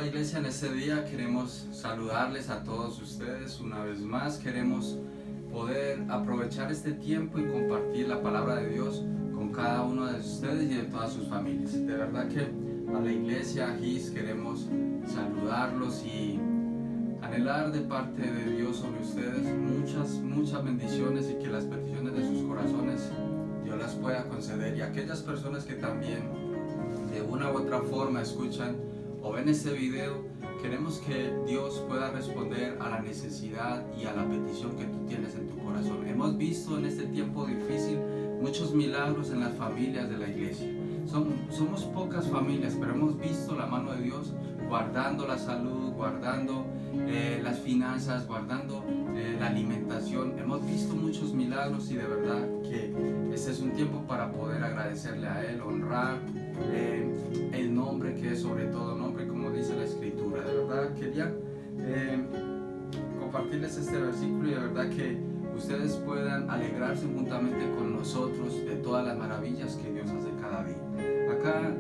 Hola iglesia, en este día queremos saludarles a todos ustedes una vez más. Queremos poder aprovechar este tiempo y compartir la palabra de Dios con cada uno de ustedes y de todas sus familias. De verdad que a la iglesia GIS queremos saludarlos y anhelar de parte de Dios sobre ustedes muchas bendiciones y que las peticiones de sus corazones Dios las pueda conceder. Y aquellas personas que también de una u otra forma escuchan o ven este video, queremos que Dios pueda responder a la necesidad y a la petición que tú tienes en tu corazón. Hemos visto en este tiempo difícil muchos milagros en las familias de la iglesia. Somos pocas familias, pero hemos visto la mano de Dios guardando la salud, guardando las finanzas, guardando la alimentación. Hemos visto muchos milagros y de verdad que este es un tiempo para poder agradecerle a Él, honrar el nombre que es sobre todo nombre, como dice la escritura. De verdad quería compartirles este versículo y de verdad que ustedes puedan alegrarse juntamente con nosotros de todas las maravillas que Dios hace cada día. Acá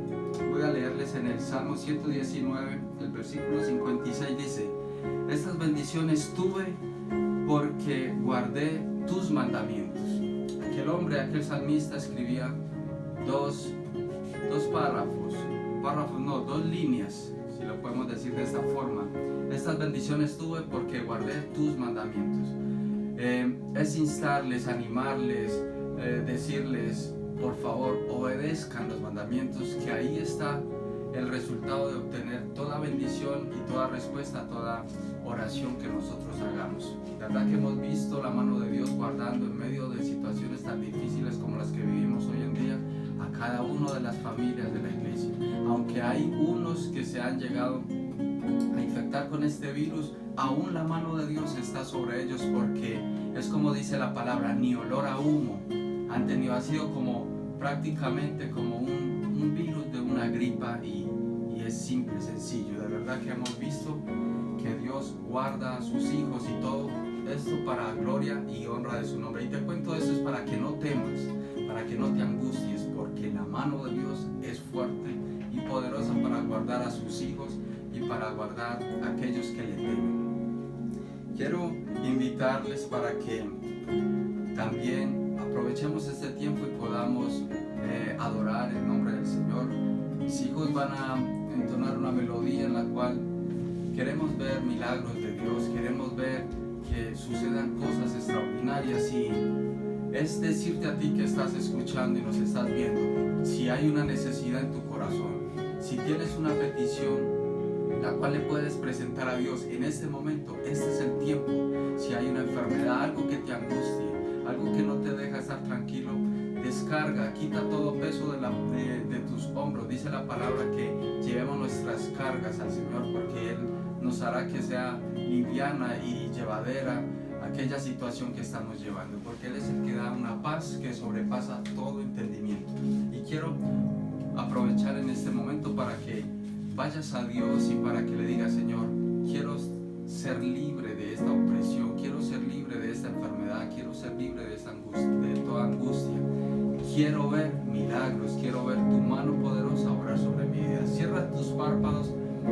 voy a leerles en el Salmo 119, el versículo 56 dice: estas bendiciones tuve porque guardé tus mandamientos. Aquel salmista escribía dos líneas, si lo podemos decir de esta forma. Estas bendiciones tuve porque guardé tus mandamientos. Es instarles, animarles, decirles, por favor, obedezcan los mandamientos, que ahí está el resultado de obtener toda bendición y toda respuesta a toda oración que nosotros hagamos. La verdad que hemos visto la mano de Dios guardando en medio de situaciones tan difíciles como las que vivimos hoy en día a cada una de las familias de la iglesia. Aunque hay unos que se han llegado a infectar con este virus, aún la mano de Dios está sobre ellos, porque es como dice la palabra, ni olor a humo han tenido. Ha sido como prácticamente como un virus de una gripa y es simple, sencillo. De verdad que hemos visto que Dios guarda a sus hijos y todo esto para gloria y honra de su nombre. Y te cuento esto es para que no temas, para que no te angusties, porque la mano de Dios es fuerte y poderosa para guardar a sus hijos y para guardar a aquellos que le temen. Quiero invitarles para que también aprovechemos este tiempo y podamos adorar el nombre del Señor. Mis hijos van a entonar una melodía en la cual queremos ver milagros de Dios, queremos ver que sucedan cosas extraordinarias, y es decirte a ti que estás escuchando y nos estás viendo, si hay una necesidad en tu corazón, si tienes una petición la cual le puedes presentar a Dios en este momento, este es el tiempo. Si hay una enfermedad, algo que te angustie, algo que no te deja estar tranquilo, descarga, quita todo peso de tus hombros. Dice la palabra que llevemos nuestras cargas al Señor, porque Él nos hará que sea liviana y llevadera aquella situación que estamos llevando, porque Él es el que da una paz que sobrepasa todo entendimiento. Y quiero aprovechar en este momento para que vayas a Dios y para que le digas: Señor, quiero ser libre de esta opresión, quiero ser libre de esta enfermedad, quiero ser libre de esta angustia, de toda angustia. Quiero ver milagros, quiero ver tu mano poderosa obrar sobre mi vida. Cierra tus párpados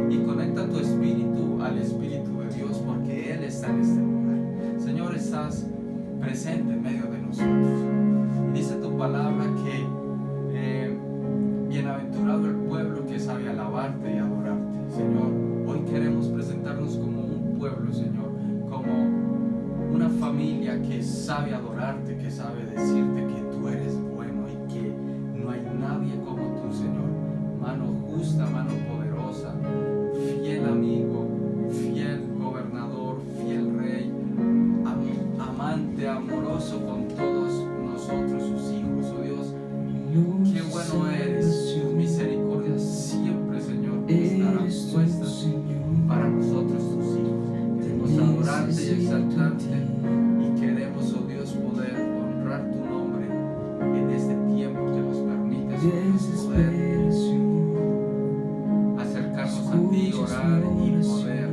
y conecta tu espíritu al Espíritu de Dios, porque Él está en este lugar. Señor, estás presente en medio de nosotros. Dice tu palabra que bienaventurado el pueblo que sabe alabarte y adorarte. Señor, hoy queremos presentarnos como un pueblo, Señor, como una familia que sabe adorarte, que sabe decirte que tú eres bueno y que no hay nadie como tú, Señor. Mano justa, mano poderosa, fiel amigo, fiel gobernador, fiel rey, amante, amoroso con todos nosotros, sus hijos. Oh Dios, qué bueno eres. Tus misericordias siempre, Señor, estarán puestas para nosotros, tus hijos. Queremos adorarte y exaltarte, y queremos, oh Dios, poder honrar tu nombre en este tiempo que nos permites, poder acercarnos a ti, orar y poder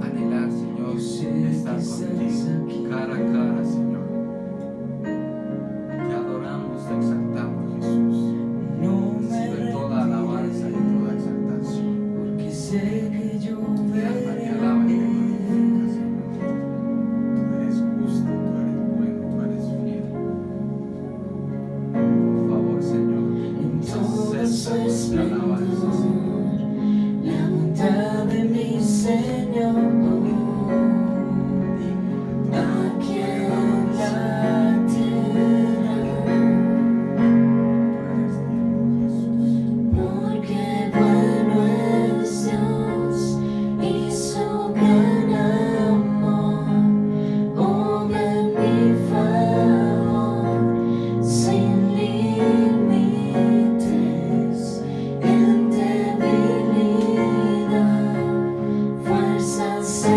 anhelar, Señor, estar contigo cara a cara, Señor. Te adoramos, te exaltamos, Jesús. Recibe toda alabanza y toda exaltación. Porque sé que Te alabanza, Señor. la bondad de mi Señor. Aquí en la tierra, porque bueno es Dios y su gran amor obra en mi favor sin límites en debilidad, fuerzas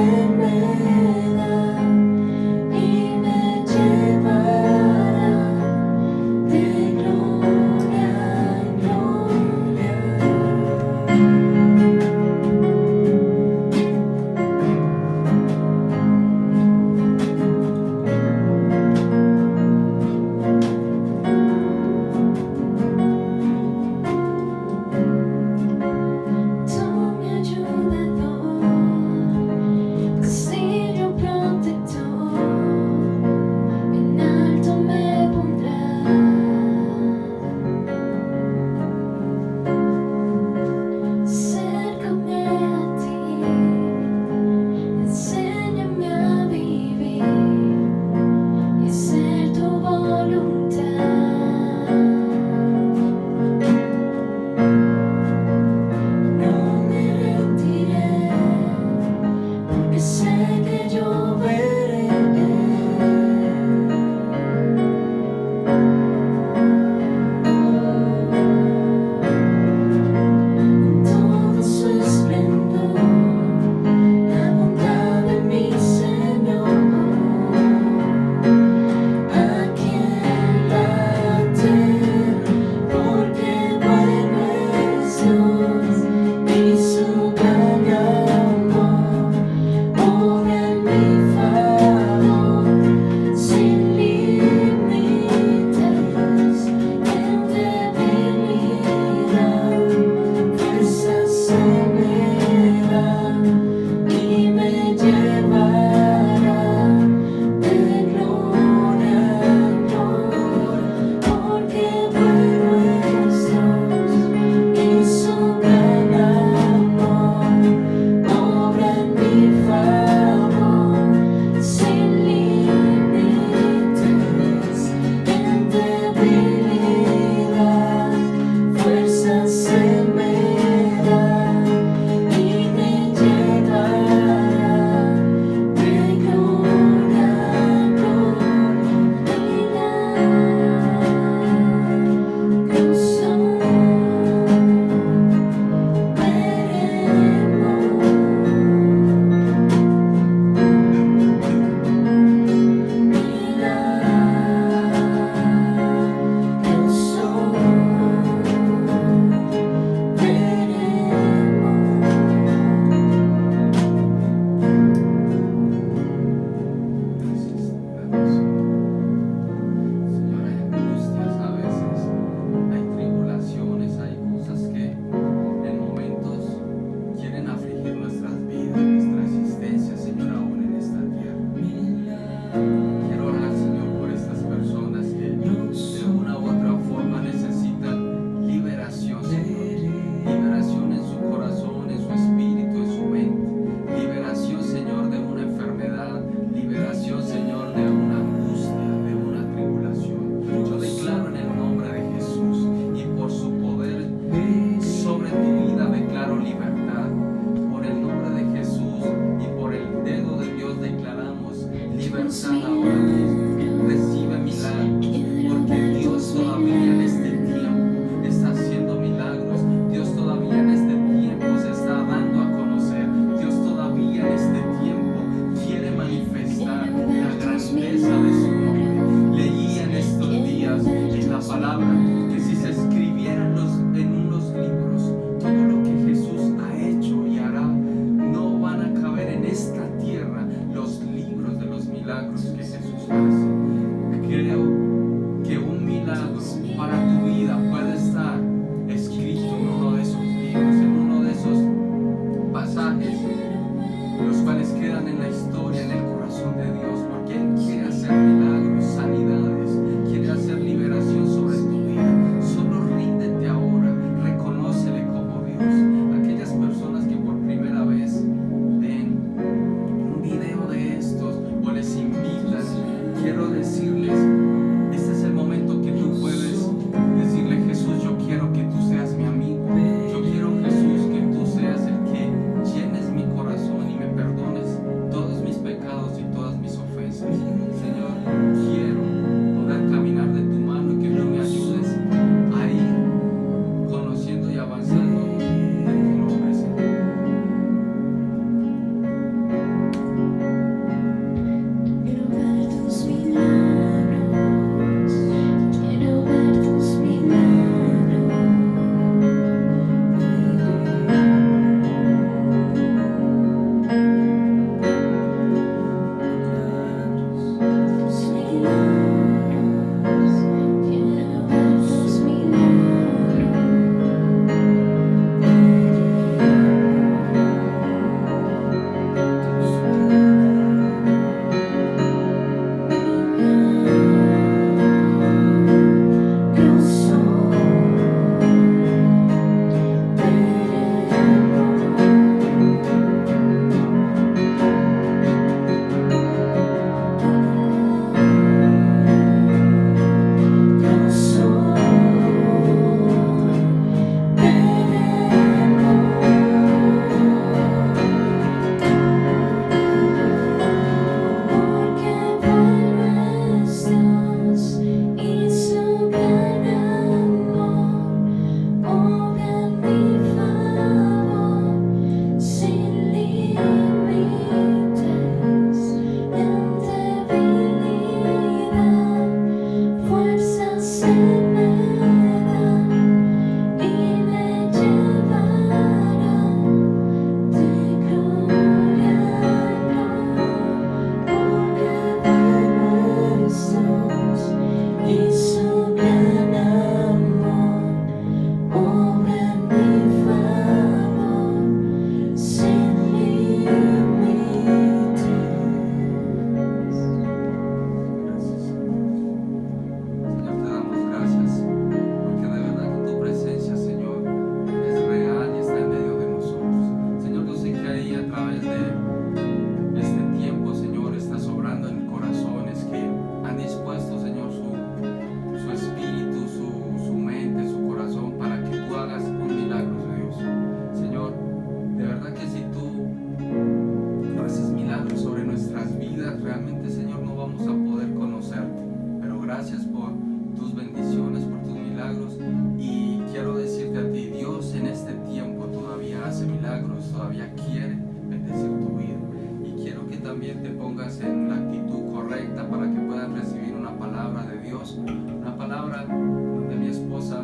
pongas en la actitud correcta para que puedas recibir una palabra de Dios, una palabra donde mi esposa,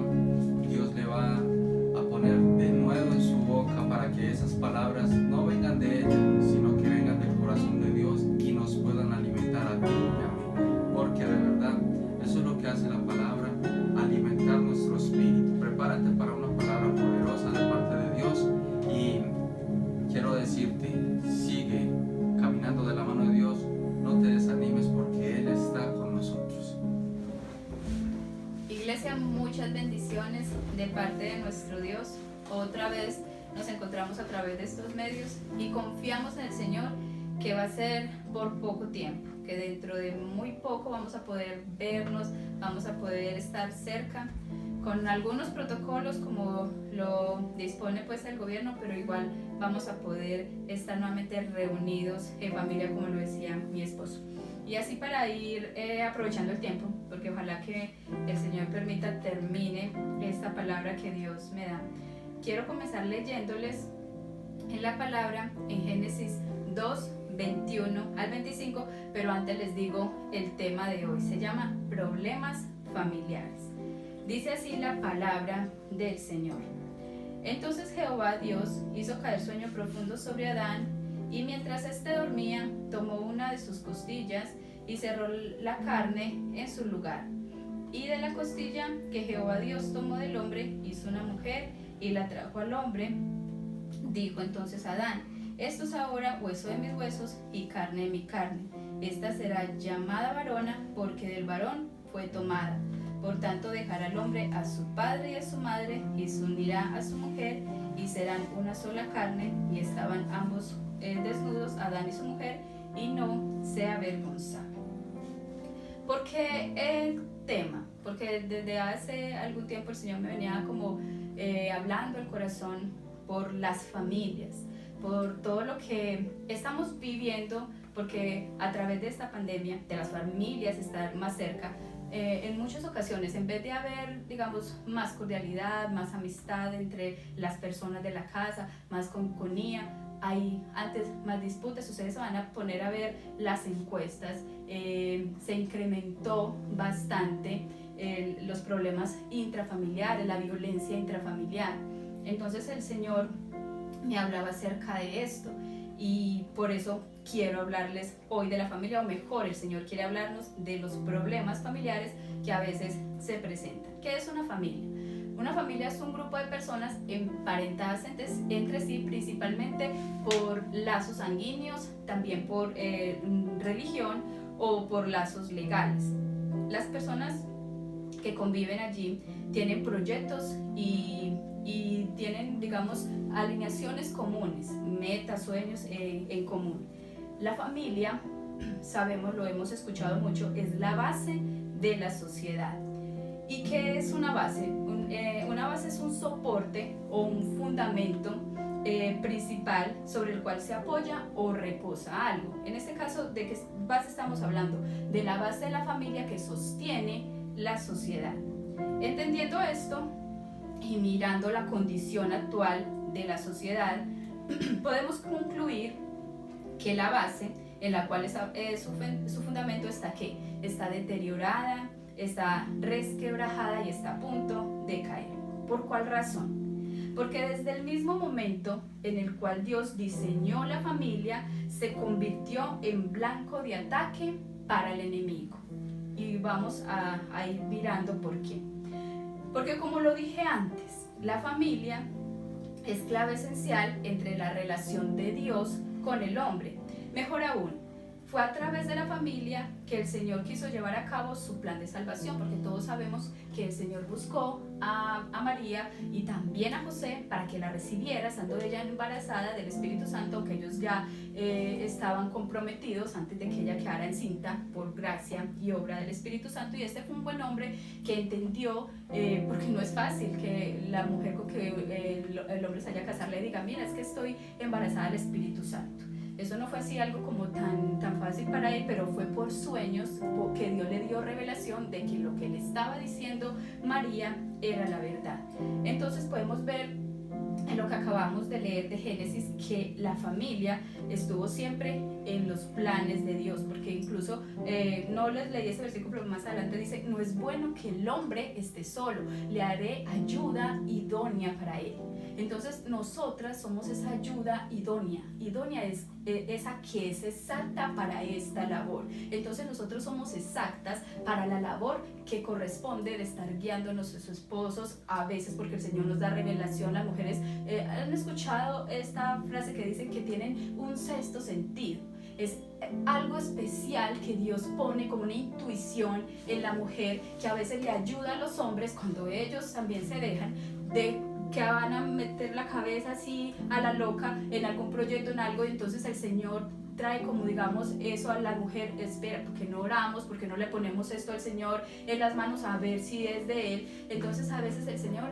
Dios le va a poner de nuevo en su boca para que esas palabras no vengan de ella, sino que vengan del corazón de Dios y nos puedan alimentar a ti y a mí, porque de verdad eso es lo que hace la palabra, alimentar nuestro espíritu. Prepárate para una palabra poderosa de parte de Dios y quiero decirte, sigue caminando de la mano de Dios, no te desanimes porque Él está con nosotros. Iglesia, muchas bendiciones de parte de nuestro Dios. Otra vez nos encontramos a través de estos medios y confiamos en el Señor que va a ser por poco tiempo, que dentro de muy poco vamos a poder vernos, vamos a poder estar cerca con algunos protocolos como lo dispone pues el gobierno, pero igual vamos a poder estar nuevamente reunidos en familia, como lo decía mi esposo. Y así para ir aprovechando el tiempo, porque ojalá que el Señor permita termine esta palabra que Dios me da. Quiero comenzar leyéndoles en la palabra en Génesis 2, 21 al 25, pero antes les digo el tema de hoy, se llama problemas familiares. Dice así la palabra del Señor. Entonces Jehová Dios hizo caer sueño profundo sobre Adán, y mientras éste dormía, tomó una de sus costillas y cerró la carne en su lugar. Y de la costilla que Jehová Dios tomó del hombre, hizo una mujer y la trajo al hombre. Dijo entonces Adán: esto es ahora hueso de mis huesos y carne de mi carne. Esta será llamada varona, porque del varón fue tomada. Por tanto dejará al hombre a su padre y a su madre, y se unirá a su mujer, y serán una sola carne. Y estaban ambos desnudos, Adán y su mujer, y no se avergonzaron. ¿Por qué el tema? Porque desde hace algún tiempo el Señor me venía como hablando el corazón por las familias, por todo lo que estamos viviendo, porque a través de esta pandemia, de las familias estar más cerca, en muchas ocasiones, en vez de haber, digamos, más cordialidad, más amistad entre las personas de la casa, más conconía, hay antes más disputas. Ustedes se van a poner a ver las encuestas, se incrementó bastante los problemas intrafamiliares, la violencia intrafamiliar. Entonces el Señor me hablaba acerca de esto y por eso quiero hablarles hoy de la familia, o mejor, el Señor quiere hablarnos de los problemas familiares que a veces se presentan. ¿Qué es una familia? Una familia es un grupo de personas emparentadas entre sí, principalmente por lazos sanguíneos, también por religión o por lazos legales. Las personas que conviven allí tienen proyectos y tienen, digamos, alineaciones comunes, metas, sueños en común. La familia, sabemos, lo hemos escuchado mucho, es la base de la sociedad. ¿Y qué es una base? Una base es un soporte o un fundamento principal sobre el cual se apoya o reposa algo. En este caso, ¿de qué base estamos hablando? De la base de la familia que sostiene la sociedad. Entendiendo esto y mirando la condición actual de la sociedad, podemos concluir que la base en la cual su fundamento está deteriorada, está resquebrajada y está a punto de caer. ¿Por cuál razón? Porque desde el mismo momento en el cual Dios diseñó la familia, se convirtió en blanco de ataque para el enemigo. Y vamos a ir mirando por qué. Porque como lo dije antes, la familia es clave esencial entre la relación de Dios con el hombre. Mejor aún, fue a través de la familia que el Señor quiso llevar a cabo su plan de salvación, porque todos sabemos que el Señor buscó a María y también a José para que la recibiera, estando ella embarazada del Espíritu Santo, aunque ellos ya estaban comprometidos antes de que ella quedara encinta por gracia y obra del Espíritu Santo. Y este fue un buen hombre que entendió, porque no es fácil que la mujer con que el hombre se haya a casar le diga: mira, es que estoy embarazada del Espíritu Santo. Eso no fue así algo como tan fácil para él, pero fue por sueños que Dios le dio revelación de que lo que le estaba diciendo María era la verdad. Entonces podemos ver en lo que acabamos de leer de Génesis que la familia estuvo siempre en los planes de Dios, porque incluso no les leí ese versículo, pero más adelante dice, no es bueno que el hombre esté solo, le haré ayuda idónea para él. Entonces nosotras somos esa ayuda idónea. Idónea es esa que es exacta para esta labor. Entonces nosotros somos exactas para la labor que corresponde de estar guiando a nuestros esposos, a veces porque el Señor nos da revelación. Las mujeres han escuchado esta frase que dicen que tienen un sexto sentido. Es algo especial que Dios pone como una intuición en la mujer que a veces le ayuda a los hombres cuando ellos también se dejan de que van a meter la cabeza así a la loca en algún proyecto, en algo, y entonces el Señor trae como digamos eso a la mujer, espera, porque no oramos, porque no le ponemos esto al Señor en las manos a ver si es de Él. Entonces a veces el Señor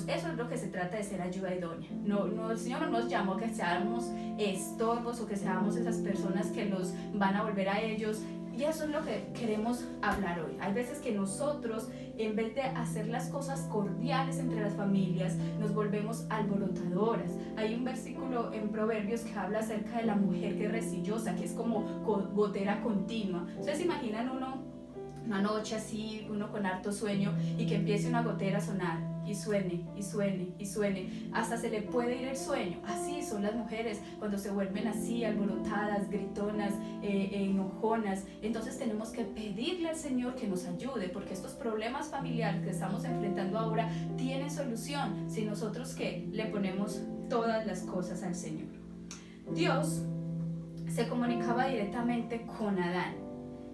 eso es lo que se trata de ser ayuda idónea. No, el Señor no nos llamó a que seamos estorbos o que seamos esas personas que los van a volver a ellos. Y eso es lo que queremos hablar hoy. Hay veces que nosotros, en vez de hacer las cosas cordiales entre las familias, nos volvemos alborotadoras. Hay un versículo en Proverbios que habla acerca de la mujer que es resillosa, que es como gotera continua. Ustedes imaginan una noche así, uno con harto sueño, y que empiece una gotera a sonar y suene y suene y suene, hasta se le puede ir el sueño. Así son las mujeres cuando se vuelven así alborotadas, gritonas, enojonas. Entonces tenemos que pedirle al Señor que nos ayude, porque estos problemas familiares que estamos enfrentando ahora tienen solución si nosotros que le ponemos todas las cosas al Señor. Dios se comunicaba directamente con Adán.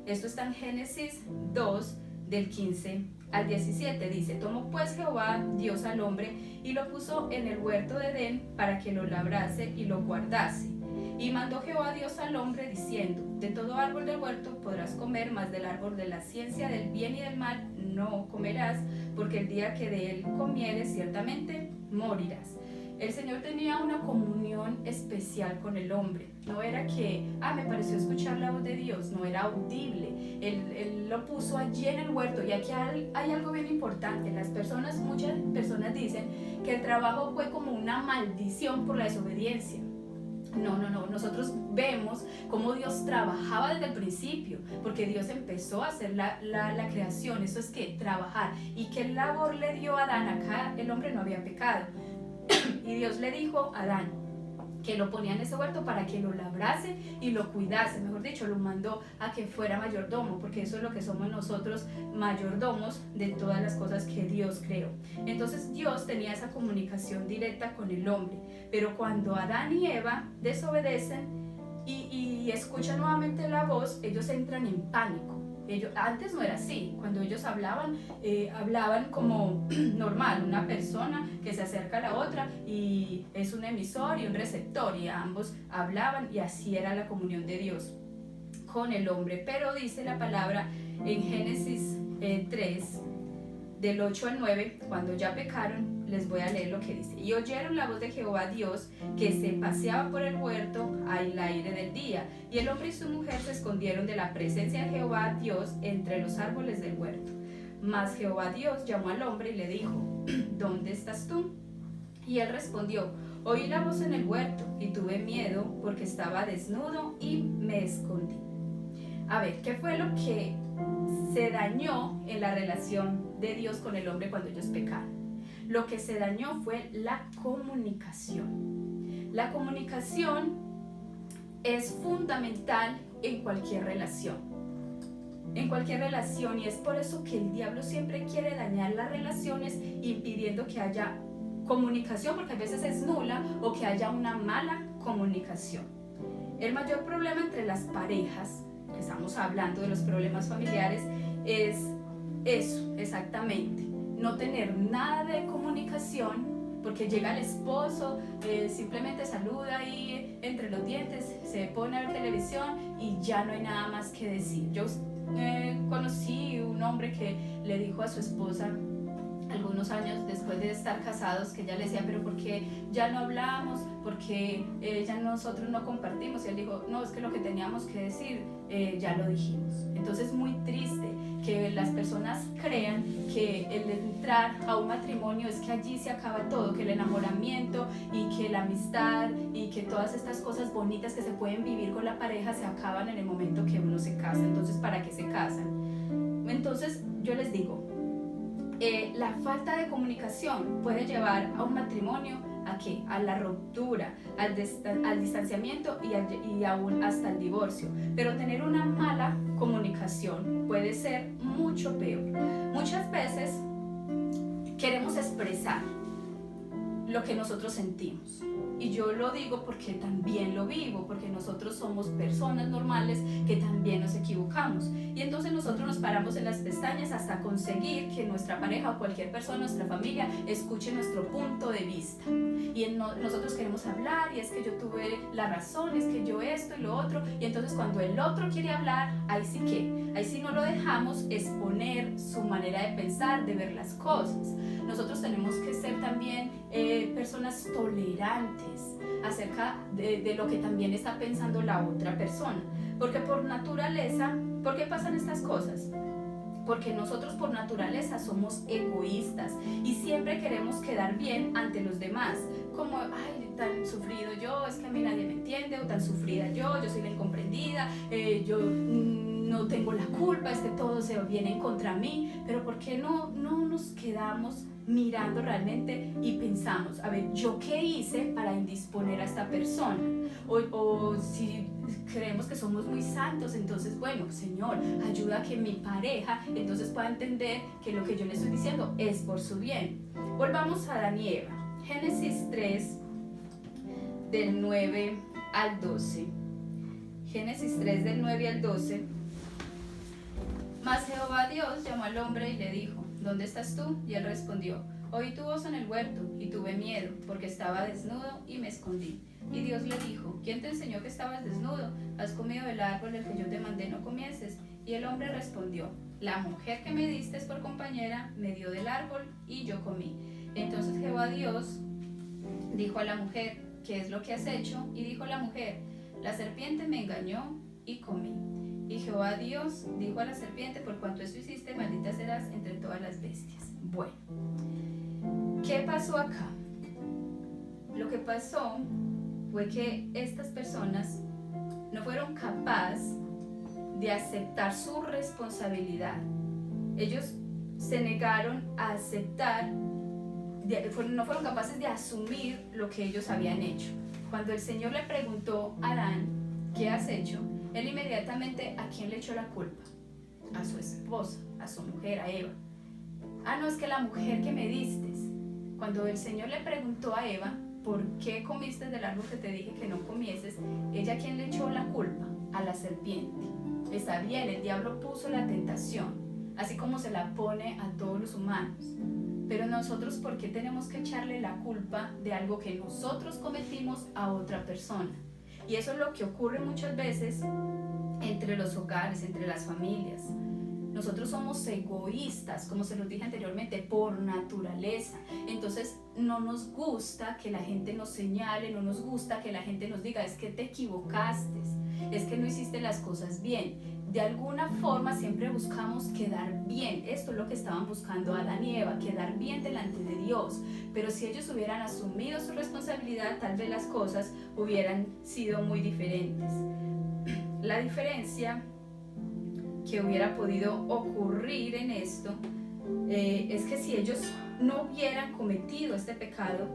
Esto está en Génesis 2 del 15 al 17, dice: tomó pues Jehová Dios al hombre y lo puso en el huerto de Edén para que lo labrase y lo guardase. Y mandó Jehová Dios al hombre diciendo: de todo árbol del huerto podrás comer, mas del árbol de la ciencia del bien y del mal no comerás, porque el día que de él comieres ciertamente morirás. El Señor tenía una comunión especial con el hombre. No era que, me pareció escuchar la voz de Dios, no era audible. Él lo puso allí en el huerto. Y aquí hay algo bien importante. Muchas personas dicen que el trabajo fue como una maldición por la desobediencia. No. Nosotros vemos cómo Dios trabajaba desde el principio, porque Dios empezó a hacer la creación. Eso es que trabajar. ¿Y qué labor le dio a Adán? Acá el hombre no había pecado. Y Dios le dijo a Adán que lo ponía en ese huerto para que lo labrase y lo cuidase. Mejor dicho, lo mandó a que fuera mayordomo, porque eso es lo que somos nosotros, mayordomos de todas las cosas que Dios creó. Entonces Dios tenía esa comunicación directa con el hombre. Pero cuando Adán y Eva desobedecen y escuchan nuevamente la voz, ellos entran en pánico. Antes no era así. Cuando ellos hablaban como normal, una persona que se acerca a la otra y es un emisor y un receptor, y ambos hablaban, y así era la comunión de Dios con el hombre. Pero dice la palabra en Génesis 3 del 8 al 9, cuando ya pecaron, les voy a leer lo que dice: y oyeron la voz de Jehová Dios que se paseaba por el huerto al aire del día, y el hombre y su mujer se escondieron de la presencia de Jehová Dios entre los árboles del huerto. Mas Jehová Dios llamó al hombre y le dijo: ¿dónde estás tú? Y él respondió: oí la voz en el huerto y tuve miedo porque estaba desnudo y me escondí. A ver, ¿qué fue lo que se dañó en la relación de Dios con el hombre cuando ellos pecaron? Lo que se dañó fue la comunicación. La comunicación es fundamental en cualquier relación. En cualquier relación, y es por eso que el diablo siempre quiere dañar las relaciones, impidiendo que haya comunicación, porque a veces es nula, o que haya una mala comunicación. El mayor problema entre las parejas, que estamos hablando de los problemas familiares, es eso, exactamente. No tener nada de comunicación, porque llega el esposo, simplemente saluda ahí entre los dientes, se pone a ver televisión y ya no hay nada más que decir. Yo conocí un hombre que le dijo a su esposa algunos años después de estar casados, que ella le decía: pero ¿por qué ya no hablamos? ¿Por qué ya nosotros no compartimos? Y él dijo: no, es que lo que teníamos que decir ya lo dijimos. Entonces, muy triste que las personas crean que el entrar a un matrimonio es que allí se acaba todo, que el enamoramiento y que la amistad y que todas estas cosas bonitas que se pueden vivir con la pareja se acaban en el momento que uno se casa. Entonces, ¿para qué se casan? Entonces, yo les digo, la falta de comunicación puede llevar a un matrimonio ¿a qué? A la ruptura, al distanciamiento y aún hasta el divorcio. Pero tener una mala comunicación puede ser mucho peor. Muchas veces queremos expresar lo que nosotros sentimos. Y yo lo digo porque también lo vivo, porque nosotros somos personas normales que también nos equivocamos. Y entonces nosotros nos paramos en las pestañas hasta conseguir que nuestra pareja o cualquier persona, nuestra familia, escuche nuestro punto de vista. Y nosotros queremos hablar, y es que yo tuve la razón, es que yo esto y lo otro. Y entonces cuando el otro quiere hablar, ahí sí no lo dejamos exponer su manera de pensar, de ver las cosas. Nosotros tenemos que ser también personas tolerantes acerca de lo que también está pensando la otra persona, porque por naturaleza, ¿por qué pasan estas cosas? Porque nosotros por naturaleza somos egoístas y siempre queremos quedar bien ante los demás, como, ay, tan sufrido yo, es que a mí nadie me entiende, o tan sufrida yo soy la incomprendida, yo no tengo la culpa, es que todos se vienen contra mí. Pero ¿por qué no nos quedamos mirando realmente y pensamos, a ver, ¿yo qué hice para indisponer a esta persona? O si creemos que somos muy santos, entonces, bueno, Señor, ayuda a que mi pareja entonces pueda entender que lo que yo le estoy diciendo es por su bien. Volvamos a Adán y Eva. Génesis 3, del 9 al 12. Génesis 3, del 9 al 12. Mas Jehová Dios llamó al hombre y le dijo, ¿dónde estás tú? Y él respondió, oí tu voz en el huerto y tuve miedo, porque estaba desnudo y me escondí. Y Dios le dijo, ¿quién te enseñó que estabas desnudo? ¿Has comido del árbol del que yo te mandé no comieses? Y el hombre respondió, la mujer que me diste por compañera me dio del árbol y yo comí. Entonces Jehová Dios dijo a la mujer, ¿qué es lo que has hecho? Y dijo la mujer, la serpiente me engañó y comí. Y Jehová Dios dijo a la serpiente, por cuanto eso hiciste, maldita serás entre todas las bestias. Bueno, ¿qué pasó acá? Lo que pasó fue que estas personas no fueron capaces de aceptar su responsabilidad. Ellos se negaron a aceptar, no fueron capaces de asumir lo que ellos habían hecho. Cuando el Señor le preguntó a Adán, ¿qué has hecho?, él inmediatamente, ¿a quién le echó la culpa? A su esposa, a su mujer, a Eva. Ah, no, es que la mujer que me diste. Cuando el Señor le preguntó a Eva, ¿por qué comiste del árbol que te dije que no comieses? ¿Ella a quién le echó la culpa? A la serpiente. Está bien, el diablo puso la tentación, así como se la pone a todos los humanos. Pero nosotros, ¿por qué tenemos que echarle la culpa de algo que nosotros cometimos a otra persona? Y eso es lo que ocurre muchas veces entre los hogares, entre las familias. Nosotros somos egoístas, como se los dije anteriormente, por naturaleza. Entonces no nos gusta que la gente nos señale, no nos gusta que la gente nos diga, es que te equivocaste, es que no hiciste las cosas bien. De alguna forma siempre buscamos quedar bien. Esto es lo que estaban buscando Adán y Eva, quedar bien delante de Dios. Pero si ellos hubieran asumido su responsabilidad, tal vez las cosas hubieran sido muy diferentes. La diferencia que hubiera podido ocurrir en esto es que si ellos no hubieran cometido este pecado,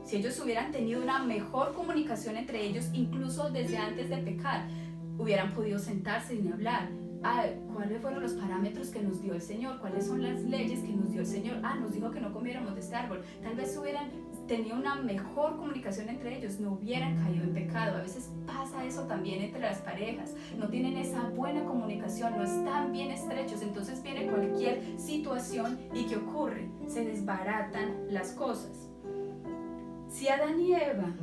si ellos hubieran tenido una mejor comunicación entre ellos, incluso desde antes de pecar, hubieran podido sentarse y hablar. ¿Cuáles fueron los parámetros que nos dio el Señor? ¿Cuáles son las leyes que nos dio el Señor? Nos dijo que no comiéramos de este árbol. Tal vez hubieran tenido una mejor comunicación entre ellos, no hubieran caído en pecado. A veces pasa eso también entre las parejas. No tienen esa buena comunicación, no están bien estrechos. Entonces viene cualquier situación y ¿qué ocurre? Se desbaratan las cosas. Si Adán y Eva,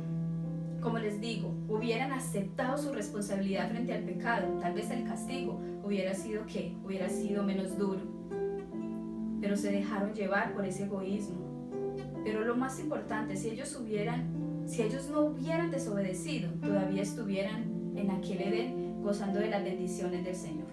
como les digo, hubieran aceptado su responsabilidad frente al pecado, tal vez el castigo hubiera sido ¿qué? Hubiera sido menos duro. Pero se dejaron llevar por ese egoísmo. Pero lo más importante, si ellos no hubieran desobedecido, todavía estuvieran en aquel Edén gozando de las bendiciones del Señor.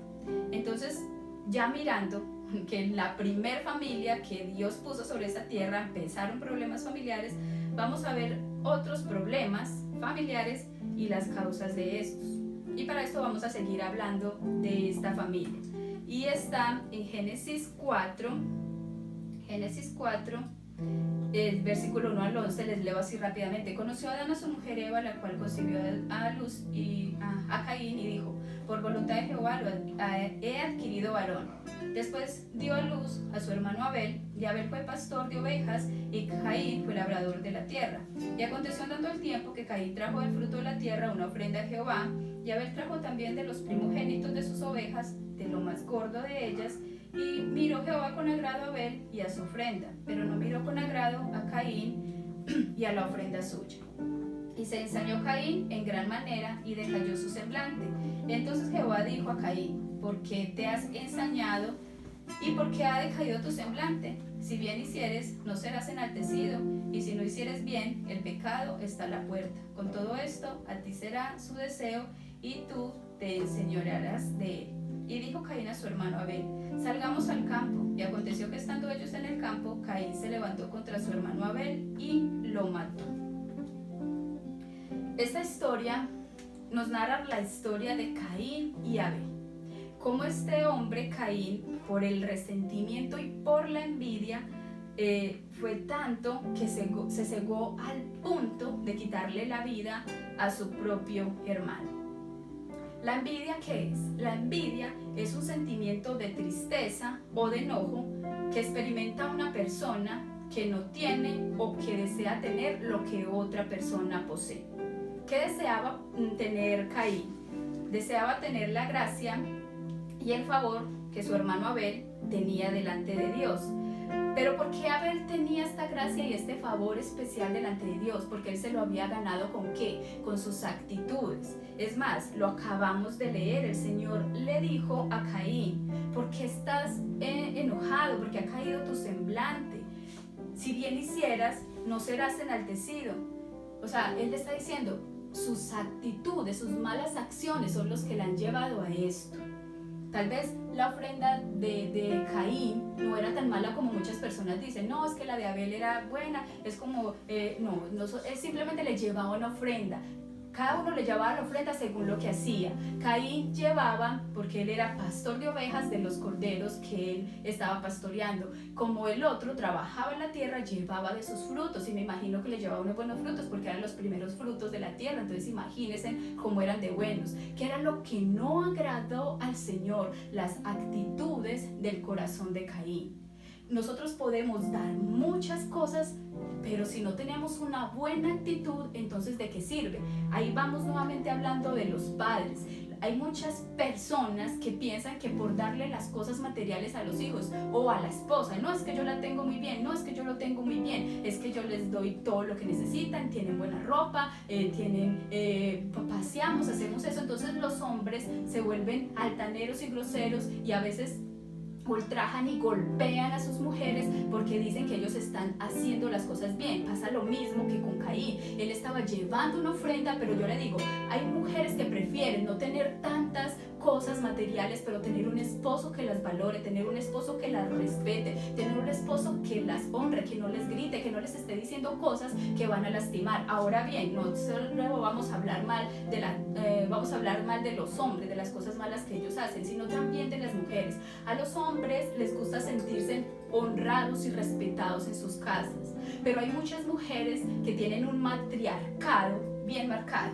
Entonces, ya mirando que en la primer familia que Dios puso sobre esa tierra empezaron problemas familiares, vamos a ver otros problemas familiares y las causas de estos. Y para esto vamos a seguir hablando de esta familia. Y está en Génesis 4, el versículo 1 al 11, les leo así rápidamente. Conoció Adán a su mujer Eva, la cual concibió a luz y a Caín y dijo: por voluntad de Jehová he adquirido varón. Después dio a luz a su hermano Abel, y Abel fue pastor de ovejas y Caín fue labrador de la tierra. Y aconteció andando el tiempo que Caín trajo del fruto de la tierra una ofrenda a Jehová, y Abel trajo también de los primogénitos de sus ovejas, de lo más gordo de ellas. Y miró Jehová con agrado a Abel y a su ofrenda, pero no miró con agrado a Caín y a la ofrenda suya. Y se ensañó Caín en gran manera y decayó su semblante. Entonces Jehová dijo a Caín: ¿por qué te has ensañado y por qué ha decaído tu semblante? Si bien hicieres, no serás enaltecido, y si no hicieres bien, el pecado está a la puerta. Con todo esto, a ti será su deseo y tú te enseñorearás de él. Y dijo Caín a su hermano Abel: salgamos al campo. Y aconteció que estando ellos en el campo, Caín se levantó contra su hermano Abel y lo mató. Esta historia nos narra la historia de Caín y Abel. Cómo este hombre Caín, por el resentimiento y por la envidia, fue tanto que se cegó al punto de quitarle la vida a su propio hermano. ¿La envidia qué es? La envidia es un sentimiento de tristeza o de enojo que experimenta una persona que no tiene o que desea tener lo que otra persona posee. ¿Qué deseaba tener Caín? Deseaba tener la gracia y el favor que su hermano Abel tenía delante de Dios. Pero ¿por qué Abel tenía esta gracia y este favor especial delante de Dios? Porque él se lo había ganado ¿con qué? Con sus actitudes. Es más, lo acabamos de leer. El Señor le dijo a Caín: ¿por qué estás enojado? Porque ha caído tu semblante. Si bien hicieras, no serás enaltecido. O sea, él le está diciendo, sus actitudes, sus malas acciones son los que le han llevado a esto. Tal vez la ofrenda de Caín no era tan mala como muchas personas dicen. No, es que la de Abel era buena. Es como, no, él simplemente le llevaba una ofrenda. Cada uno le llevaba la ofrenda según lo que hacía. Caín llevaba, porque él era pastor de ovejas, de los corderos que él estaba pastoreando. Como el otro trabajaba en la tierra, llevaba de sus frutos. Y me imagino que le llevaba unos buenos frutos porque eran los primeros frutos de la tierra. Entonces imagínense cómo eran de buenos. ¿Qué era lo que no agradó al Señor? Las actitudes del corazón de Caín. Nosotros podemos dar muchas cosas, pero si no tenemos una buena actitud, entonces ¿de qué sirve? Ahí vamos nuevamente hablando de los padres. Hay muchas personas que piensan que por darle las cosas materiales a los hijos o a la esposa, no es que yo la tengo muy bien, no es que yo lo tengo muy bien, es que yo les doy todo lo que necesitan, tienen buena ropa, paseamos, hacemos eso. Entonces los hombres se vuelven altaneros y groseros y a veces ultrajan y golpean a sus mujeres porque dicen que ellos están haciendo las cosas bien. Pasa lo mismo que con Caín. Él estaba llevando una ofrenda, pero yo le digo, hay mujeres que prefieren no tener tantas cosas materiales, pero tener un esposo que las valore, tener un esposo que las respete, tener un esposo que las honre, que no les grite, que no les esté diciendo cosas que van a lastimar. Ahora bien, no solo vamos a hablar mal de los hombres, de las cosas malas que ellos hacen, sino también de las mujeres. A los hombres les gusta sentirse honrados y respetados en sus casas, pero hay muchas mujeres que tienen un matriarcado bien marcado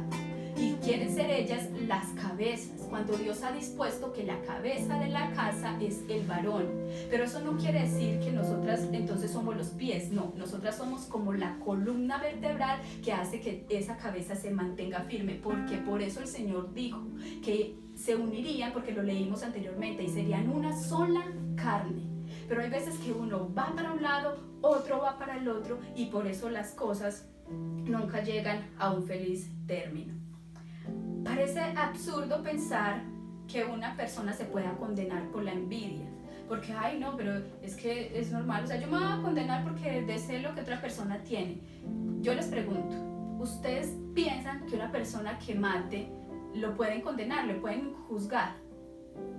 y quieren ser ellas las cabezas, cuando Dios ha dispuesto que la cabeza de la casa es el varón. Pero eso no quiere decir que nosotras entonces somos los pies, no, nosotras somos como la columna vertebral que hace que esa cabeza se mantenga firme, porque por eso el Señor dijo que se unirían, porque lo leímos anteriormente, y serían una sola carne. Pero hay veces que uno va para un lado, otro va para el otro, y por eso las cosas nunca llegan a un feliz término. Parece absurdo pensar que una persona se pueda condenar por la envidia, porque ay no, pero es que es normal, o sea, yo me voy a condenar porque deseo lo que otra persona tiene. Yo les pregunto, ¿ustedes piensan que una persona que mate lo pueden condenar, lo pueden juzgar?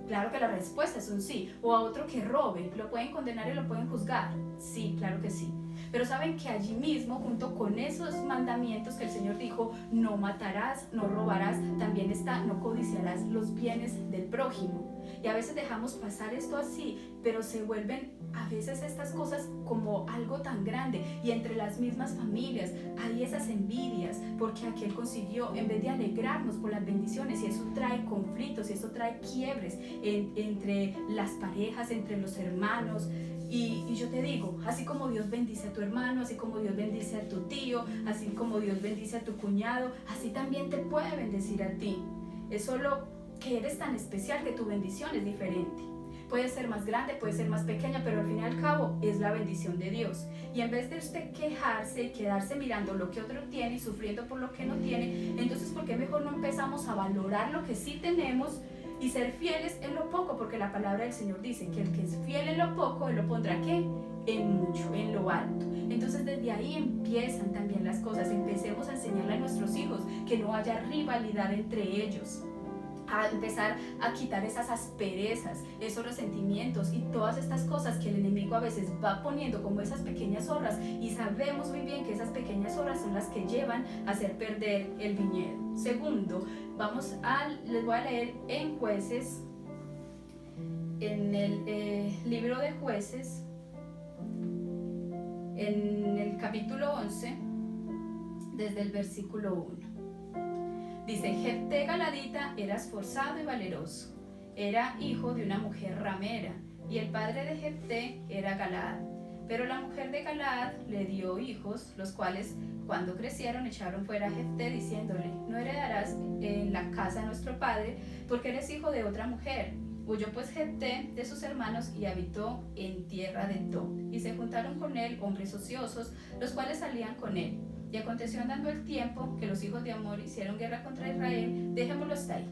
Claro que la respuesta es un sí. O a otro que robe, ¿lo pueden condenar y lo pueden juzgar? Sí, claro que sí. Pero saben que allí mismo, junto con esos mandamientos que el Señor dijo, no matarás, no robarás, también está, no codiciarás los bienes del prójimo. Y a veces dejamos pasar esto así, pero se vuelven a veces estas cosas como algo tan grande. Y entre las mismas familias hay esas envidias, porque aquel consiguió, en vez de alegrarnos por las bendiciones, y eso trae conflictos, y eso trae quiebres entre las parejas, entre los hermanos. Y yo te digo, así como Dios bendice a tu hermano, así como Dios bendice a tu tío, así como Dios bendice a tu cuñado, así también te puede bendecir a ti. Es solo que eres tan especial que tu bendición es diferente. Puede ser más grande, puede ser más pequeña, pero al fin y al cabo es la bendición de Dios. Y en vez de usted quejarse y quedarse mirando lo que otro tiene y sufriendo por lo que no tiene, entonces ¿por qué mejor no empezamos a valorar lo que sí tenemos y ser fieles en lo poco? Porque la palabra del Señor dice que el que es fiel en lo poco, Él lo pondrá ¿qué? En mucho, en lo alto. Entonces desde ahí empiezan también las cosas. Empecemos a enseñarle a nuestros hijos que no haya rivalidad entre ellos, a empezar a quitar esas asperezas, esos resentimientos y todas estas cosas que el enemigo a veces va poniendo como esas pequeñas zorras, y sabemos muy bien que esas pequeñas zorras son las que llevan a hacer perder el viñedo. Segundo, les voy a leer en Jueces, en el libro de Jueces, en el capítulo 11, desde el versículo 1. Dice: Jefté Galadita era esforzado y valeroso, era hijo de una mujer ramera, y el padre de Jefté era Galaad. Pero la mujer de Galaad le dio hijos, los cuales cuando crecieron echaron fuera a Jefté, diciéndole: no heredarás en la casa de nuestro padre, porque eres hijo de otra mujer. Huyó pues Jefté de sus hermanos y habitó en tierra de Tob, y se juntaron con él hombres ociosos, los cuales salían con él. Y aconteció andando el tiempo que los hijos de Amor hicieron guerra contra Israel. Dejémoslo hasta ahí.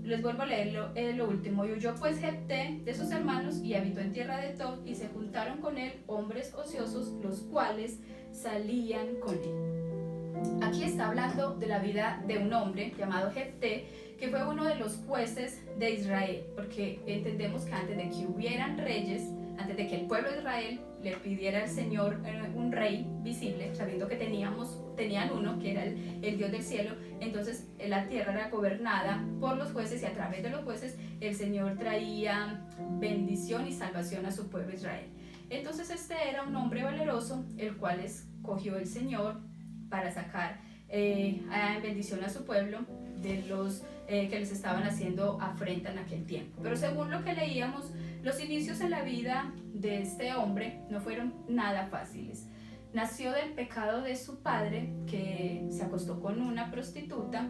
Les vuelvo a leer lo último. Y huyó pues Jefté de sus hermanos y habitó en tierra de Tob, y se juntaron con él hombres ociosos, los cuales salían con él. Aquí está hablando de la vida de un hombre llamado Jefté, que fue uno de los jueces de Israel, porque entendemos que antes de que hubieran reyes, antes de que el pueblo de Israel le pidiera al Señor un rey visible, sabiendo que tenían uno, que era el Dios del cielo, entonces la tierra era gobernada por los jueces, y a través de los jueces el Señor traía bendición y salvación a su pueblo Israel. Entonces este era un hombre valeroso, el cual escogió el Señor para sacar bendición a su pueblo de los que les estaban haciendo afrenta en aquel tiempo. Pero según lo que leíamos, los inicios en la vida de este hombre no fueron nada fáciles. Nació del pecado de su padre, que se acostó con una prostituta,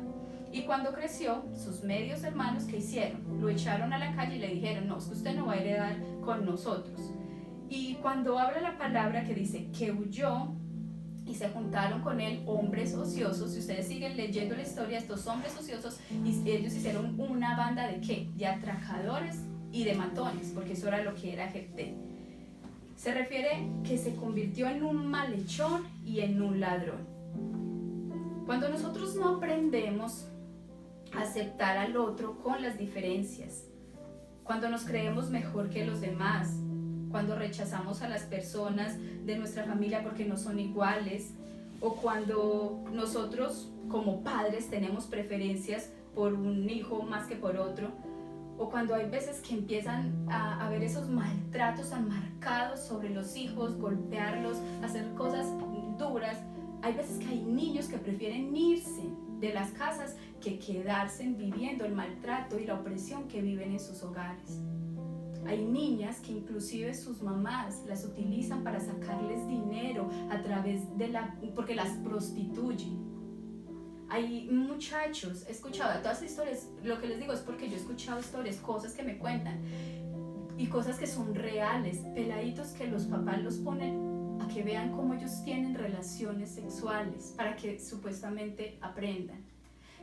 y cuando creció, sus medios hermanos, ¿qué hicieron? Lo echaron a la calle y le dijeron: no, es que usted no va a heredar con nosotros. Y cuando habla la palabra que dice que huyó, y se juntaron con él hombres ociosos, si ustedes siguen leyendo la historia, estos hombres ociosos, y ellos hicieron una banda de ¿qué? De atracadores y de matones, porque eso era lo que era Jefté. Se refiere que se convirtió en un malhechor y en un ladrón. Cuando nosotros no aprendemos a aceptar al otro con las diferencias, cuando nos creemos mejor que los demás, cuando rechazamos a las personas de nuestra familia porque no son iguales, o cuando nosotros como padres tenemos preferencias por un hijo más que por otro, o cuando hay veces que empiezan a haber esos maltratos tan marcados sobre los hijos, golpearlos, hacer cosas duras. Hay veces que hay niños que prefieren irse de las casas que quedarse viviendo el maltrato y la opresión que viven en sus hogares. Hay niñas que inclusive sus mamás las utilizan para sacarles dinero a través de porque las prostituyen. Hay muchachos, he escuchado todas las historias, lo que les digo es porque yo he escuchado historias, cosas que me cuentan y cosas que son reales, peladitos que los papás los ponen a que vean cómo ellos tienen relaciones sexuales para que supuestamente aprendan.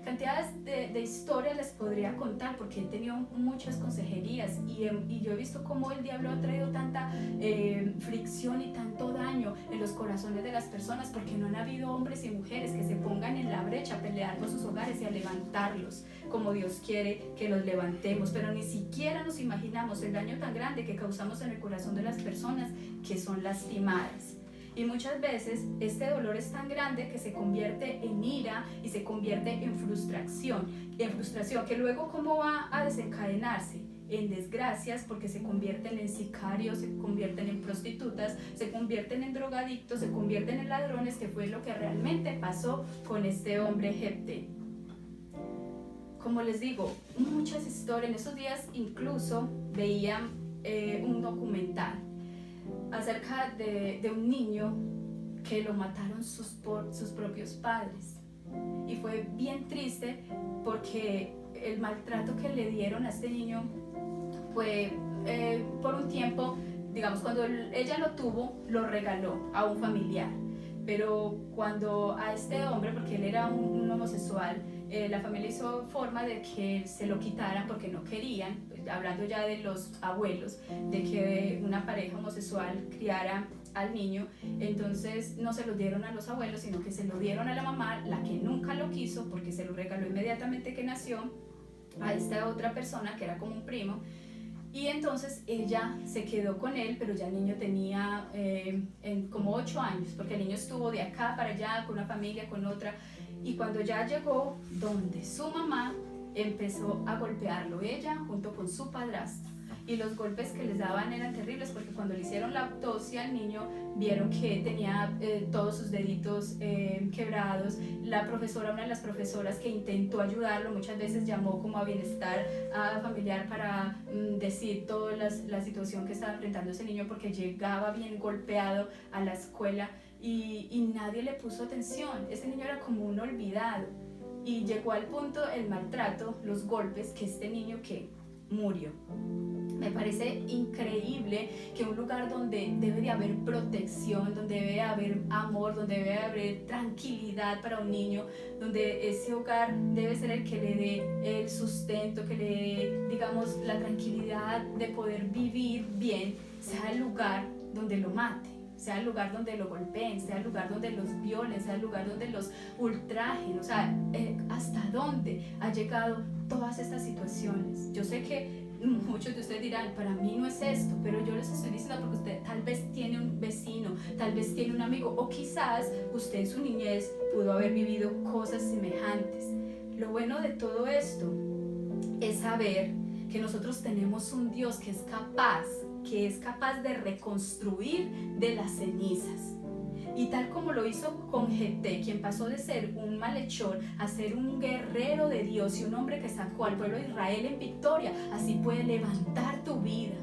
Cantidades de historias les podría contar porque he tenido muchas consejerías y yo he visto cómo el diablo ha traído tanta fricción y tanto daño en los corazones de las personas, porque no han habido hombres y mujeres que se pongan en la brecha a pelear por sus hogares y a levantarlos como Dios quiere que los levantemos. Pero ni siquiera nos imaginamos el daño tan grande que causamos en el corazón de las personas que son lastimadas. Y muchas veces este dolor es tan grande que se convierte en ira y se convierte en frustración, que luego ¿cómo va a desencadenarse? En desgracias, porque se convierten en sicarios, se convierten en prostitutas, se convierten en drogadictos, se convierten en ladrones, que fue lo que realmente pasó con este hombre Jefté. Como les digo, muchas historias. En esos días incluso veía un documental acerca de un niño que lo mataron sus propios padres, y fue bien triste porque el maltrato que le dieron a este niño fue por un tiempo, digamos, cuando ella lo tuvo, lo regaló a un familiar, pero cuando a este hombre, porque él era un homosexual, la familia hizo forma de que se lo quitaran porque no querían, hablando ya de los abuelos, de que una pareja homosexual criara al niño. Entonces no se lo dieron a los abuelos, sino que se lo dieron a la mamá, la que nunca lo quiso, porque se lo regaló inmediatamente que nació a esta otra persona que era como un primo. Y entonces ella se quedó con él, pero ya el niño tenía como 8 años, porque el niño estuvo de acá para allá con una familia, con otra, y cuando ya llegó donde su mamá, empezó a golpearlo ella junto con su padrastro. Y los golpes que les daban eran terribles, porque cuando le hicieron la autopsia al niño vieron que tenía todos sus deditos quebrados. La profesora, una de las profesoras que intentó ayudarlo, muchas veces llamó como a bienestar familiar para decir toda la situación que estaba enfrentando ese niño, porque llegaba bien golpeado a la escuela y nadie le puso atención. Ese niño era como un olvidado, y llegó al punto el maltrato, los golpes, que este niño que murió. Me parece increíble que un lugar donde debe de haber protección, donde debe de haber amor, donde debe de haber tranquilidad para un niño, donde ese hogar debe ser el que le dé el sustento, que le dé, digamos, la tranquilidad de poder vivir bien, sea el lugar donde lo mate, sea el lugar donde lo golpeen, sea el lugar donde los violen, sea el lugar donde los ultrajen. O sea, ¿hasta dónde ha llegado todas estas situaciones? Yo sé que muchos de ustedes dirán, para mí no es esto, pero yo les estoy diciendo porque usted tal vez tiene un vecino, tal vez tiene un amigo, o quizás usted en su niñez pudo haber vivido cosas semejantes. Lo bueno de todo esto es saber que nosotros tenemos un Dios que es capaz de reconstruir de las cenizas. Y tal como lo hizo con Jefté, quien pasó de ser un malhechor a ser un guerrero de Dios y un hombre que sacó al pueblo de Israel en victoria, así puede levantar tu vida.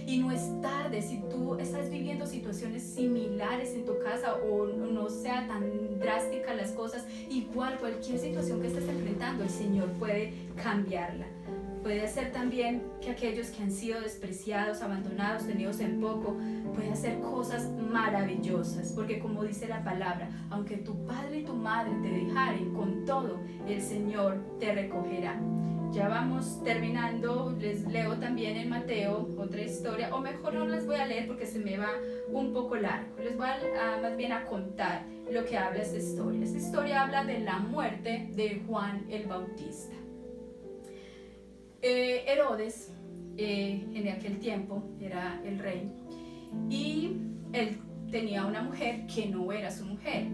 Y no es tarde. Si tú estás viviendo situaciones similares en tu casa, o no sea tan drástica las cosas, igual cualquier situación que estés enfrentando, el Señor puede cambiarla. Puede hacer también que aquellos que han sido despreciados, abandonados, tenidos en poco, puede hacer cosas maravillosas, porque como dice la palabra, aunque tu padre y tu madre te dejaren, con todo el Señor te recogerá. Ya vamos terminando. Les leo también en Mateo otra historia, o mejor no las voy a leer porque se me va un poco largo. Les voy más bien a contar lo que habla esta historia. Esta historia habla de la muerte de Juan el Bautista. Herodes en aquel tiempo era el rey, y él tenía una mujer que no era su mujer,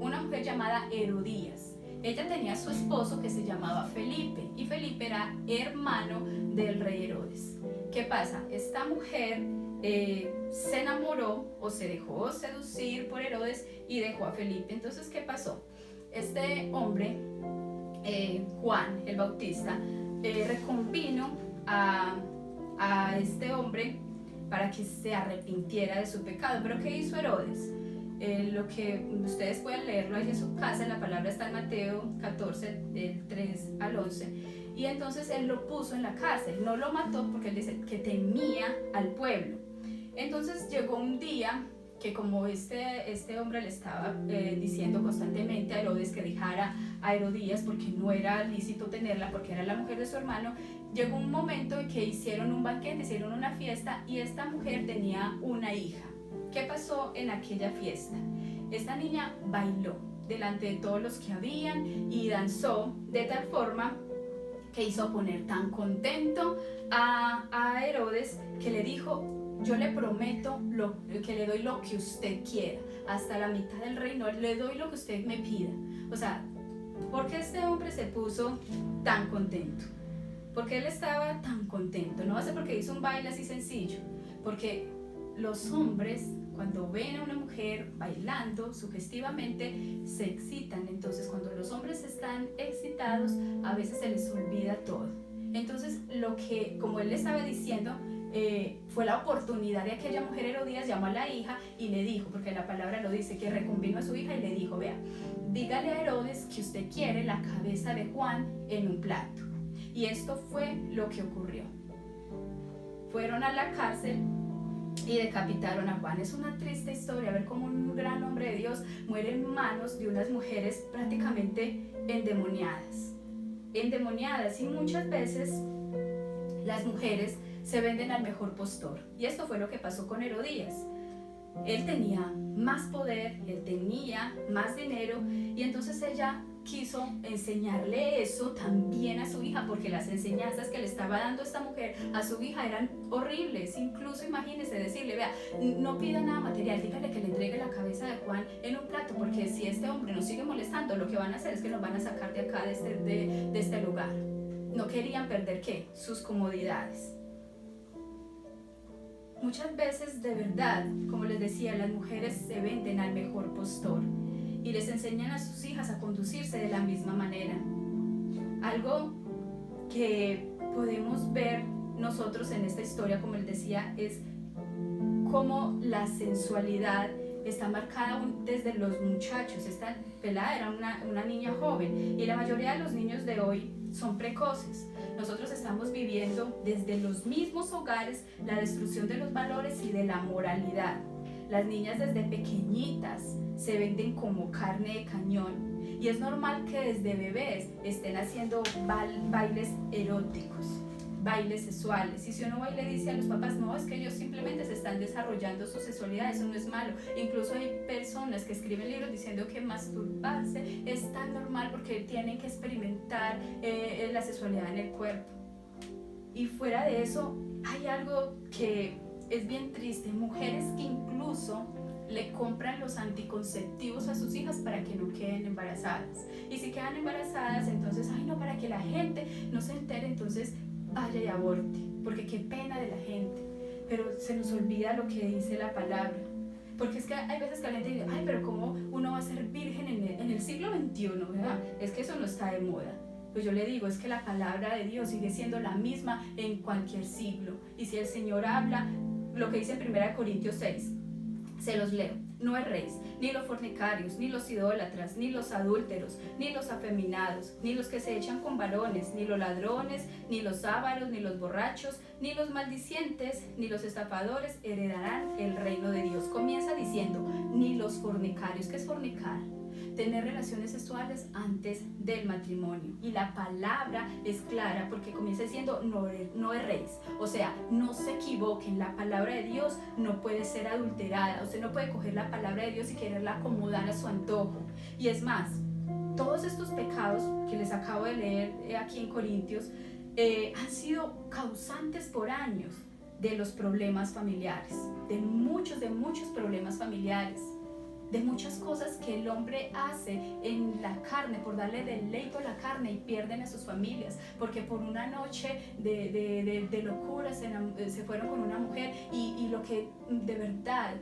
una mujer llamada Herodías. Ella tenía a su esposo que se llamaba Felipe, y Felipe era hermano del rey Herodes. ¿Qué pasa? Esta mujer se enamoró o se dejó seducir por Herodes y dejó a Felipe. Entonces, ¿qué pasó? Este hombre, Juan el Bautista, reconvino a este hombre para que se arrepintiera de su pecado. ¿Pero qué hizo Herodes? Lo que ustedes pueden leerlo ahí en su casa, la palabra está en Mateo 14, del 3 al 11. Y entonces él lo puso en la cárcel, no lo mató porque él dice que temía al pueblo. Entonces llegó un día que, como este hombre le estaba diciendo constantemente a Herodes que dejara a Herodías porque no era lícito tenerla, porque era la mujer de su hermano, llegó un momento en que hicieron un banquete, hicieron una fiesta, y esta mujer tenía una hija. ¿Qué pasó en aquella fiesta? Esta niña bailó delante de todos los que habían y danzó de tal forma que hizo poner tan contento a Herodes, que le dijo: yo le prometo que le doy lo que usted quiera, hasta la mitad del reino le doy lo que usted me pida. O sea, ¿por qué este hombre se puso tan contento? ¿Por qué él estaba tan contento? No va a ser porque hizo un baile así sencillo, porque los hombres, cuando ven a una mujer bailando sugestivamente, se excitan. Entonces, cuando los hombres están excitados, a veces se les olvida todo. Entonces, lo que, como él le estaba diciendo, fue la oportunidad de aquella mujer. Herodías llamó a la hija y le dijo, porque la palabra lo dice, que reconvino a su hija y le dijo: vea, dígale a Herodes que usted quiere la cabeza de Juan en un plato. Y esto fue lo que ocurrió. Fueron a la cárcel y decapitaron a Juan. Es una triste historia ver cómo un gran hombre de Dios muere en manos de unas mujeres prácticamente endemoniadas. Y muchas veces las mujeres se venden al mejor postor. Y esto fue lo que pasó con Herodías. Él tenía más poder, él tenía más dinero, y entonces ella quiso enseñarle eso también a su hija, porque las enseñanzas que le estaba dando esta mujer a su hija eran horribles. Incluso imagínese decirle: vea, no pida nada material, dígale que le entregue la cabeza de Juan en un plato, porque si este hombre nos sigue molestando, lo que van a hacer es que nos van a sacar de acá, de este lugar. No querían perder, ¿qué? Sus comodidades. Muchas veces, de verdad, como les decía, las mujeres se venden al mejor postor y les enseñan a sus hijas a conducirse de la misma manera. Algo que podemos ver nosotros en esta historia, como les decía, es cómo la sensualidad está marcada desde los muchachos. Esta pelada era una niña joven, y la mayoría de los niños de hoy son precoces. Nosotros estamos viviendo desde los mismos hogares la destrucción de los valores y de la moralidad. Las niñas desde pequeñitas se venden como carne de cañón, y es normal que desde bebés estén haciendo bailes eróticos, bailes sexuales. Y si uno va y le dice a los papás: no, es que ellos simplemente se están desarrollando su sexualidad, eso no es malo. Incluso hay personas que escriben libros diciendo que masturbarse es tan normal porque tienen que experimentar la sexualidad en el cuerpo. Y fuera de eso, hay algo que es bien triste: mujeres que incluso le compran los anticonceptivos a sus hijas para que no queden embarazadas. Y si quedan embarazadas, entonces, ay no, para que la gente no se entere, entonces vaya y aborte, porque qué pena de la gente. Pero se nos olvida lo que dice la palabra, porque es que hay veces que la gente dice: ay, pero ¿cómo uno va a ser virgen en el siglo XXI, verdad? Es que eso no está de moda. Pues yo le digo, es que la palabra de Dios sigue siendo la misma en cualquier siglo. Y si el Señor habla, lo que dice en 1 Corintios 6, se los leo: no erréis, ni los fornicarios, ni los idólatras, ni los adúlteros, ni los afeminados, ni los que se echan con varones, ni los ladrones, ni los ávaros, ni los borrachos, ni los maldicientes, ni los estafadores heredarán el reino de Dios. Comienza diciendo: ni los fornicarios. ¿Qué es fornicar? Tener relaciones sexuales antes del matrimonio. Y la palabra es clara, porque comienza diciendo: no erréis. O sea, no se equivoquen. La palabra de Dios no puede ser adulterada. Usted no puede coger la palabra de Dios y quererla acomodar a su antojo. Y es más, todos estos pecados que les acabo de leer aquí en Corintios han sido causantes por años de los problemas familiares, de muchos problemas familiares, de muchas cosas que el hombre hace en la carne, por darle deleito a la carne, y pierden a sus familias, porque por una noche de locura se fueron con una mujer, y lo que de verdad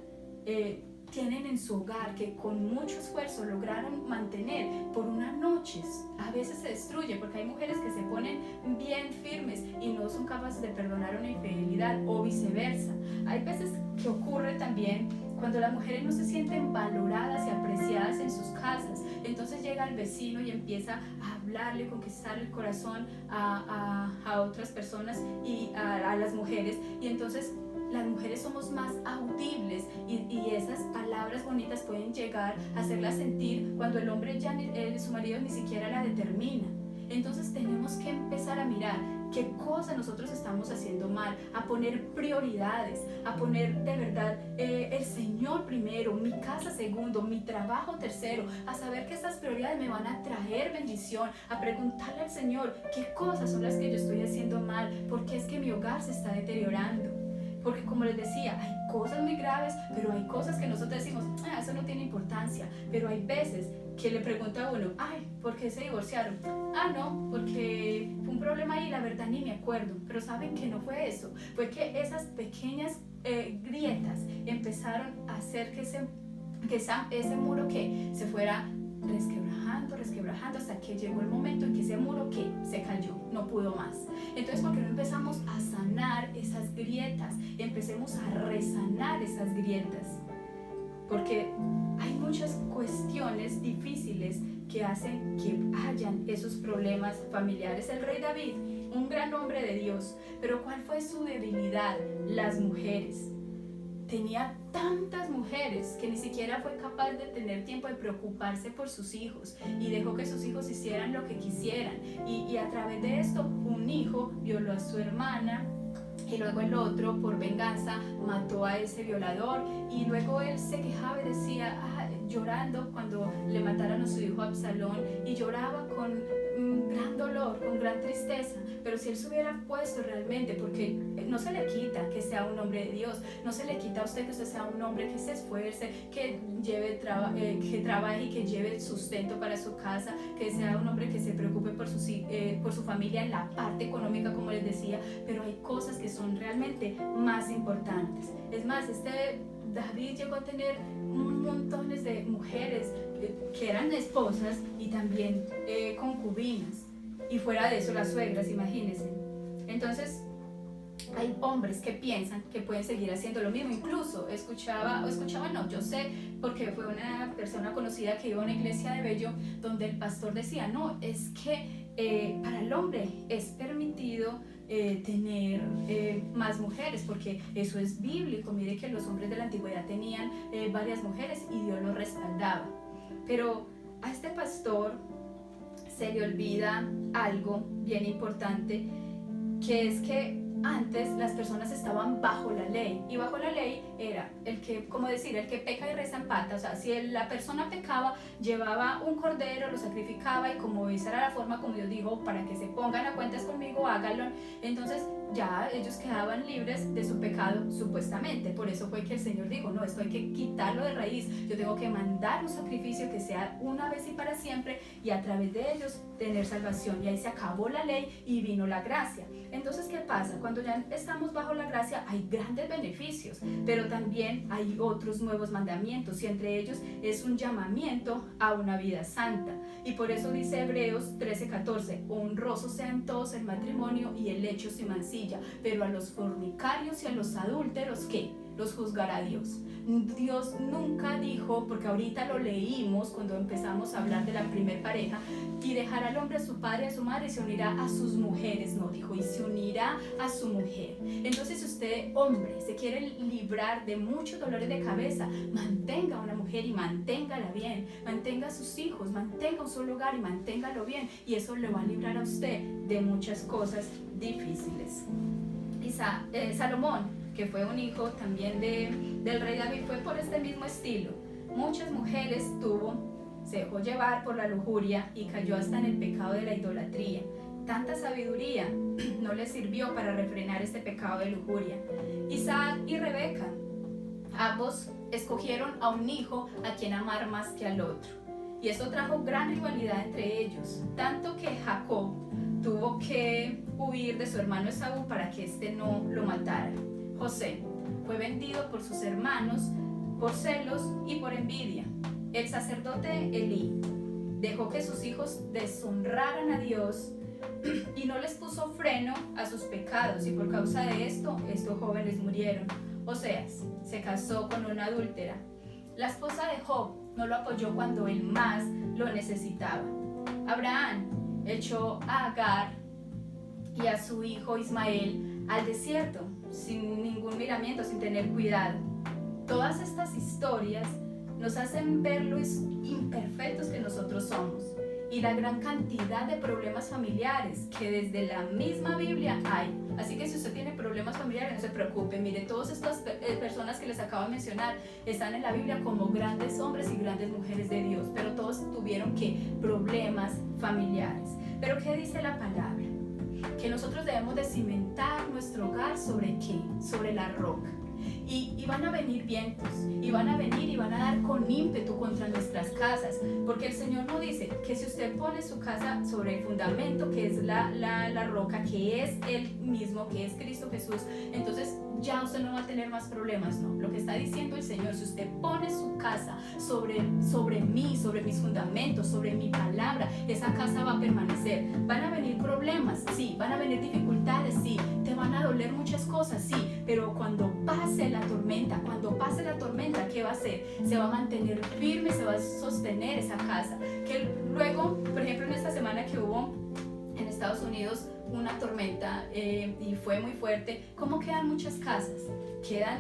tienen en su hogar, que con mucho esfuerzo lograron mantener, por una noche a veces se destruye, porque hay mujeres que se ponen bien firmes y no son capaces de perdonar una infidelidad, o viceversa. Hay veces que ocurre también cuando las mujeres no se sienten valoradas y apreciadas en sus casas. Entonces llega el vecino y empieza a hablarle, conquistar el corazón a otras personas y a las mujeres, y entonces las mujeres somos más audibles, y esas palabras bonitas pueden llegar a hacerla sentir cuando el hombre ya su marido ni siquiera la determina. Entonces tenemos que empezar a mirar qué cosa nosotros estamos haciendo mal, a poner prioridades, a poner de verdad el Señor primero, mi casa segundo, mi trabajo tercero, a saber que estas prioridades me van a traer bendición, a preguntarle al Señor qué cosas son las que yo estoy haciendo mal, porque es que mi hogar se está deteriorando. Porque como les decía, hay cosas muy graves, pero hay cosas que nosotros decimos, eso no tiene importancia. Pero hay veces que le pregunta a uno, ay, ¿por qué se divorciaron? No, porque fue un problema ahí, la verdad ni me acuerdo. Pero saben que no fue eso, fue que esas pequeñas grietas empezaron a hacer que ese muro que se fuera resquebrajando hasta que llegó el momento en que ese muro que se cayó, no pudo más. Entonces, ¿por qué no empezamos a sanar esas grietas? Empecemos a resanar esas grietas, porque hay muchas cuestiones difíciles que hacen que hayan esos problemas familiares. El rey David, un gran hombre de Dios, pero ¿cuál fue su debilidad? Las mujeres. Tenía tantas mujeres que ni siquiera fue capaz de tener tiempo de preocuparse por sus hijos y dejó que sus hijos hicieran lo que quisieran. Y a través de esto, un hijo violó a su hermana y luego el otro, por venganza, mató a ese violador. Y luego él se quejaba y decía, llorando cuando le mataron a su hijo Absalón, y lloraba con gran dolor, con gran tristeza. Pero si él se hubiera puesto realmente, porque no se le quita que sea un hombre de Dios, no se le quita a usted que usted sea un hombre que se esfuerce, que que trabaje y que lleve sustento para su casa, que sea un hombre que se preocupe por su familia en la parte económica, como les decía. Pero hay cosas que son realmente más importantes. Es más, David llegó a tener montones de mujeres que eran esposas y también concubinas, y fuera de eso las suegras, imagínense. Entonces hay hombres que piensan que pueden seguir haciendo lo mismo. Incluso yo sé, porque fue una persona conocida que iba a una iglesia de Bello donde el pastor decía, no, es que para el hombre es permitido tener más mujeres, porque eso es bíblico. Mire que los hombres de la antigüedad tenían varias mujeres y Dios los respaldaba. Pero a este pastor se le olvida algo bien importante, que es que antes las personas estaban bajo la ley, y bajo la ley era el que peca y reza empata. O sea, si la persona pecaba, llevaba un cordero, lo sacrificaba, y como esa era la forma como Dios dijo, para que se pongan a cuentas conmigo, háganlo. Entonces ya ellos quedaban libres de su pecado, supuestamente. Por eso fue que el Señor dijo, no, esto hay que quitarlo de raíz, yo tengo que mandar un sacrificio que sea una vez y para siempre, y a través de ellos tener salvación. Y ahí se acabó la ley y vino la gracia. Entonces, ¿qué pasa? Cuando ya estamos bajo la gracia hay grandes beneficios, pero también hay otros nuevos mandamientos, y entre ellos es un llamamiento a una vida santa. Y por eso dice Hebreos 13:14, honrosos sean todos el matrimonio y el lecho sin mancilla, pero a los fornicarios y a los adúlteros, ¿qué? Los juzgará Dios. Dios nunca dijo, porque ahorita lo leímos cuando empezamos a hablar de la primer pareja, y dejará al hombre a su padre y a su madre y se unirá a sus mujeres. No, dijo, y se unirá a su mujer. Entonces, si usted, hombre, se quiere librar de muchos dolores de cabeza, mantenga a una mujer y manténgala bien, mantenga a sus hijos, mantenga un solo hogar y manténgalo bien, y eso le va a librar a usted de muchas cosas difíciles. Y Salomón, que fue un hijo también del rey David, fue por este mismo estilo. Muchas mujeres se dejó llevar por la lujuria y cayó hasta en el pecado de la idolatría. Tanta sabiduría no le sirvió para refrenar este pecado de lujuria. Isaac y Rebeca, ambos escogieron a un hijo a quien amar más que al otro, y eso trajo gran rivalidad entre ellos, tanto que Jacob tuvo que huir de su hermano Esaú para que éste no lo matara. José fue vendido por sus hermanos por celos y por envidia. El sacerdote Elí dejó que sus hijos deshonraran a Dios y no les puso freno a sus pecados, y por causa de esto, estos jóvenes murieron. Oseas se casó con una adúltera. La esposa de Job no lo apoyó cuando él más lo necesitaba. Abraham echó a Agar y a su hijo Ismael al desierto, sin ningún miramiento, sin tener cuidado. Todas estas historias nos hacen ver los imperfectos que nosotros somos, y la gran cantidad de problemas familiares que desde la misma Biblia hay. Así que si usted tiene problemas familiares, no se preocupe. Mire, todas estas personas que les acabo de mencionar están en la Biblia como grandes hombres y grandes mujeres de Dios, pero todos tuvieron problemas familiares. Pero ¿qué dice la palabra? Que nosotros debemos de cimentar nuestro hogar ¿sobre qué? Sobre la roca. Y van a venir vientos, y van a venir y van a dar con ímpetu contra nuestras casas, porque el Señor nos dice que si usted pone su casa sobre el fundamento, que es la roca, que es Él mismo, que es Cristo Jesús, entonces ya usted no va a tener más problemas, no. Lo que está diciendo el Señor, si usted pone su casa sobre mí, sobre mis fundamentos, sobre mi palabra, esa casa va a permanecer. Van a venir problemas, sí, van a venir dificultades, sí, te van a doler muchas cosas, sí, pero cuando pase la tormenta, ¿qué va a hacer? Se va a mantener firme, se va a sostener esa casa. Que luego, por ejemplo, en esta semana que hubo en Estados Unidos una tormenta y fue muy fuerte, ¿cómo quedan muchas casas? Quedan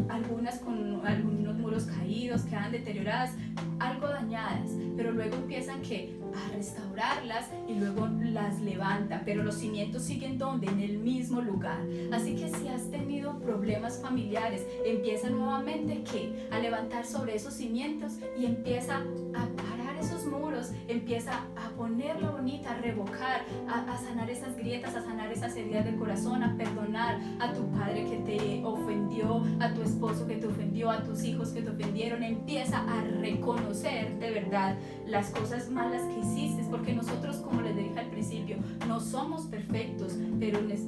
algunas con algunos muros caídos, quedan deterioradas, algo dañadas, pero luego empiezan a restaurarlas y luego las levantan, pero los cimientos siguen ¿dónde? En el mismo lugar. Así que si has tenido problemas familiares, empieza nuevamente a levantar sobre esos cimientos y empieza a parar esos muros, empieza a ponerla bonita, a revocar, a sanar esas grietas, a sanar esas heridas del corazón, a perdonar a tu padre que te ofendió, a tu esposo que te ofendió, a tus hijos que te ofendieron. Empieza a reconocer de verdad las cosas malas que hiciste, porque nosotros, como les dije al principio, no somos perfectos,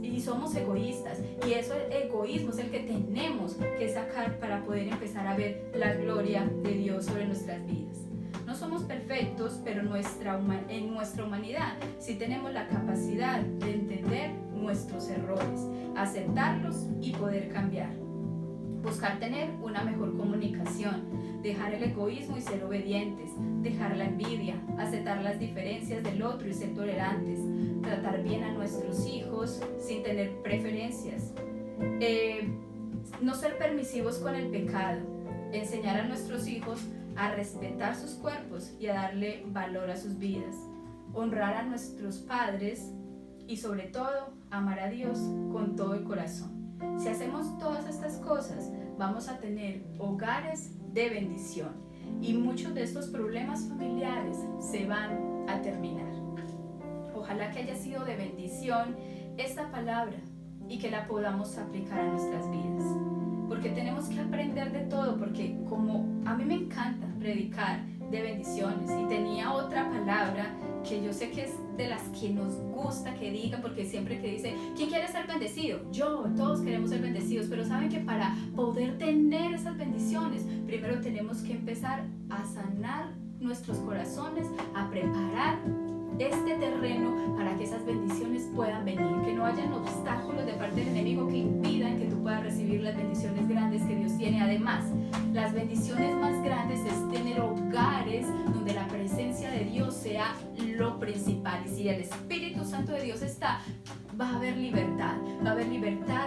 y somos egoístas, y ese egoísmo es el que tenemos que sacar para poder empezar a ver la gloria de Dios sobre nuestras vidas. No somos perfectos, pero en nuestra humanidad sí tenemos la capacidad de entender nuestros errores, aceptarlos y poder cambiar. Buscar tener una mejor comunicación, dejar el egoísmo y ser obedientes, dejar la envidia, aceptar las diferencias del otro y ser tolerantes, tratar bien a nuestros hijos sin tener preferencias, no ser permisivos con el pecado, enseñar a nuestros hijos a respetar sus cuerpos y a darle valor a sus vidas, honrar a nuestros padres y sobre todo amar a Dios con todo el corazón. Si hacemos todas estas cosas, vamos a tener hogares de bendición y muchos de estos problemas familiares se van a terminar. Ojalá que haya sido de bendición esta palabra y que la podamos aplicar a nuestras vidas, porque tenemos que aprender de todo, porque como a mí me encanta predicar de bendiciones, y tenía otra palabra que yo sé que es de las que nos gusta que digan, porque siempre que dice, ¿quién quiere ser bendecido? Todos queremos ser bendecidos, pero saben que para poder tener esas bendiciones, primero tenemos que empezar a sanar nuestros corazones, a preparar este terreno para que esas bendiciones puedan venir, que no hayan obstáculos de parte del enemigo que impidan que tú puedas recibir las bendiciones grandes que Dios tiene. Además, las bendiciones más grandes es tener hogares donde la presencia de Dios sea lo principal, y si el Espíritu Santo de Dios está, va a haber libertad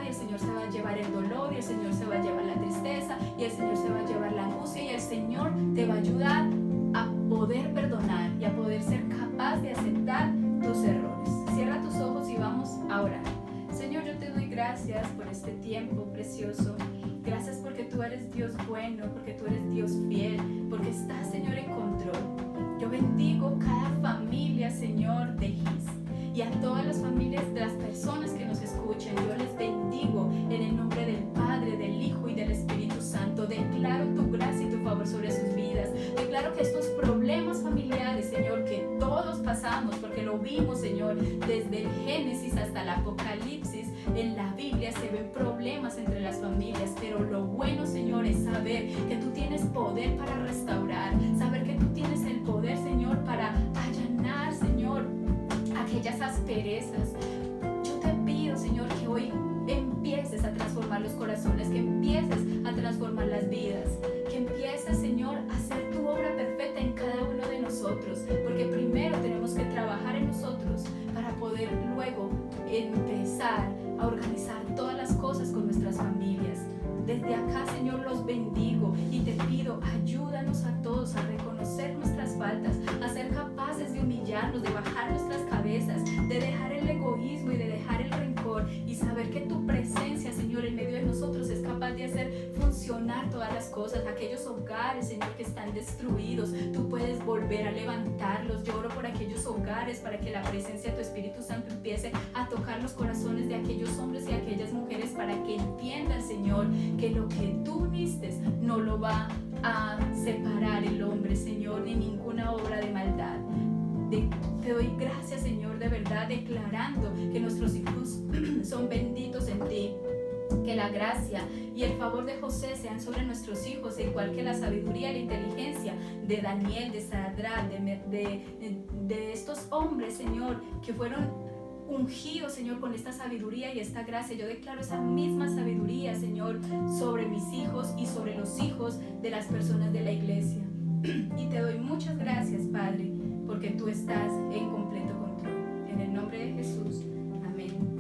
y el Señor se va a llevar el dolor, y el Señor se va a llevar la tristeza, y el Señor se va a llevar la angustia, y el Señor te va a ayudar a poder perdonar y a poder ser capaz de aceptar tus errores. Cierra tus ojos y vamos a orar. Señor, yo te doy gracias por este tiempo precioso. Gracias porque tú eres Dios bueno, porque tú eres Dios fiel, porque estás, Señor, en control. Yo bendigo cada familia, Señor, de GIS, y a todas las familias de las personas que nos escuchen. Yo les bendigo en el nombre del Padre, del Hijo y del Espíritu Santo. Declaro tu gracia y tu favor sobre sus vidas. Declaro que estos problemas familiares, Señor, que todos pasamos, porque lo vimos, Señor, desde el Génesis hasta el Apocalipsis, en la Biblia se ven problemas entre las familias, pero lo bueno, Señor, es saber que tú tienes poder para restaurar, saber que tú tienes el poder, Señor, para allanar, Señor, aquellas asperezas. Yo te pido, Señor, que hoy empieces a transformar los corazones, que empieces a transformar las vidas, que empieces, Señor, a hacer tu obra perfecta en cada uno de nosotros, porque primero tenemos que trabajar en nosotros para poder luego empezar a organizar todas las cosas con nuestras familias. Desde acá, Señor, los bendigo y te pido, ayúdanos a todos a reconocer nuestras faltas, a ser capaces de humillarnos todas las cosas, aquellos hogares, Señor, que están destruidos, tú puedes volver a levantarlos. Yo oro por aquellos hogares para que la presencia de tu Espíritu Santo empiece a tocar los corazones de aquellos hombres y aquellas mujeres para que entiendan, Señor, que lo que tú uniste no lo va a separar el hombre, Señor, ni ninguna obra de maldad. Te doy gracias, Señor, de verdad, declarando que nuestros hijos son benditos en ti, que la gracia y el favor de José sean sobre nuestros hijos, igual que la sabiduría y la inteligencia de Daniel, de Sadrach, de estos hombres, Señor, que fueron ungidos, Señor, con esta sabiduría y esta gracia. Yo declaro esa misma sabiduría, Señor, sobre mis hijos y sobre los hijos de las personas de la iglesia. Y te doy muchas gracias, Padre, porque tú estás en completo control. En el nombre de Jesús. Amén.